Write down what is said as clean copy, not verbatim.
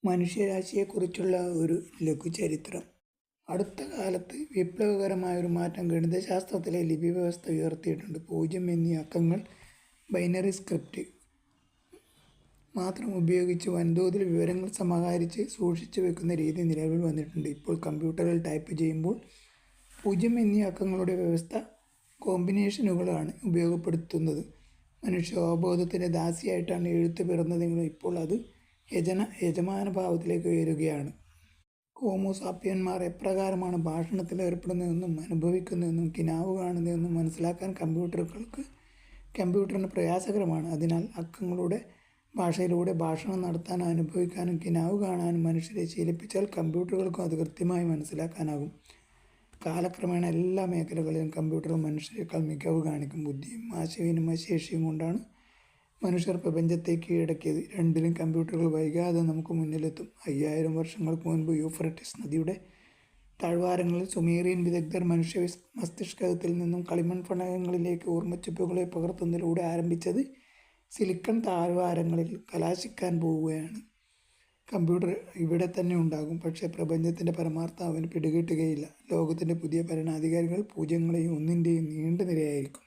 മനുഷ്യരാശിയെക്കുറിച്ചുള്ള ഒരു ലഘുചരിത്രം. അടുത്ത കാലത്ത് വിപ്ലവകരമായൊരു മാറ്റം ഗണിതശാസ്ത്രത്തിലെ ലിപി വ്യവസ്ഥ ഉയർത്തിയിട്ടുണ്ട്. 0 എന്നീ അക്കങ്ങൾ ബൈനറി സ്ക്രിപ്റ്റ് മാത്രം ഉപയോഗിച്ച് വൻതോതിൽ വിവരങ്ങൾ സമാഹരിച്ച് സൂക്ഷിച്ചു വെക്കുന്ന രീതി നിലവിൽ വന്നിട്ടുണ്ട്. ഇപ്പോൾ കമ്പ്യൂട്ടറിൽ ടൈപ്പ് ചെയ്യുമ്പോൾ 0 എന്നീ അക്കങ്ങളുടെ വ്യവസ്ഥ കോമ്പിനേഷനുകളാണ് ഉപയോഗപ്പെടുത്തുന്നത്. മനുഷ്യാവബോധത്തിൻ്റെ ദാസിയായിട്ടാണ് എഴുത്ത് പിറന്നതെങ്കിലും ഇപ്പോൾ അത് യജമാന ഭാവത്തിലേക്ക് ഉയരുകയാണ്. ഹോമോസാപ്പിയന്മാർ എപ്രകാരമാണ് ഭാഷണത്തിൽ ഏർപ്പെടുന്നതെന്നും അനുഭവിക്കുന്നതെന്നും കിനാവ് കാണുന്നതെന്നും മനസ്സിലാക്കാൻ കമ്പ്യൂട്ടറിന് പ്രയാസകരമാണ്. അതിനാൽ അക്കങ്ങളുടെ ഭാഷയിലൂടെ ഭാഷണം നടത്താനും അനുഭവിക്കാനും കിനാവ് കാണാനും മനുഷ്യരെ ശീലിപ്പിച്ചാൽ കമ്പ്യൂട്ടറുകൾക്കും അത് കൃത്യമായി മനസ്സിലാക്കാനാകും. കാലക്രമേണ എല്ലാ മേഖലകളിലും കമ്പ്യൂട്ടറുകൾ മനുഷ്യരെക്കാൾ മികവ് കാണിക്കും. ബുദ്ധിയും ആശയവിനിമയ ശേഷിയും കൊണ്ടാണ് മനുഷ്യർ പ്രപഞ്ചത്തെ കീഴടക്കിയത്. രണ്ടിലും കമ്പ്യൂട്ടറുകൾ വൈകാതെ നമുക്ക് മുന്നിലെത്തും. 5000 വർഷങ്ങൾക്ക് മുൻപ് യൂഫ്രട്ടീസ് നദിയുടെ താഴ്വാരങ്ങളിൽ സുമേറിയൻ വിദഗ്ധർ മനുഷ്യ മസ്തിഷ്കത്തിൽ നിന്നും കളിമൺ ഫലകങ്ങളിലേക്ക് ഓർമ്മച്ചിപ്പുകളെ പകർത്തുന്നതിലൂടെ ആരംഭിച്ചത് സിലിക്കൺ താഴ്വാരങ്ങളിൽ കലാശിക്കാൻ പോവുകയാണ്. കമ്പ്യൂട്ടർ ഇവിടെ തന്നെ ഉണ്ടാകും, പക്ഷേ പ്രപഞ്ചത്തിൻ്റെ പരമാർത്ഥം അവന് പിടികിട്ടുകയില്ല. ലോകത്തിൻ്റെ പുതിയ ഭരണാധികാരികൾ പൂജ്യങ്ങളെയും ഒന്നിൻ്റെയും നീണ്ട നിരയായിരിക്കും.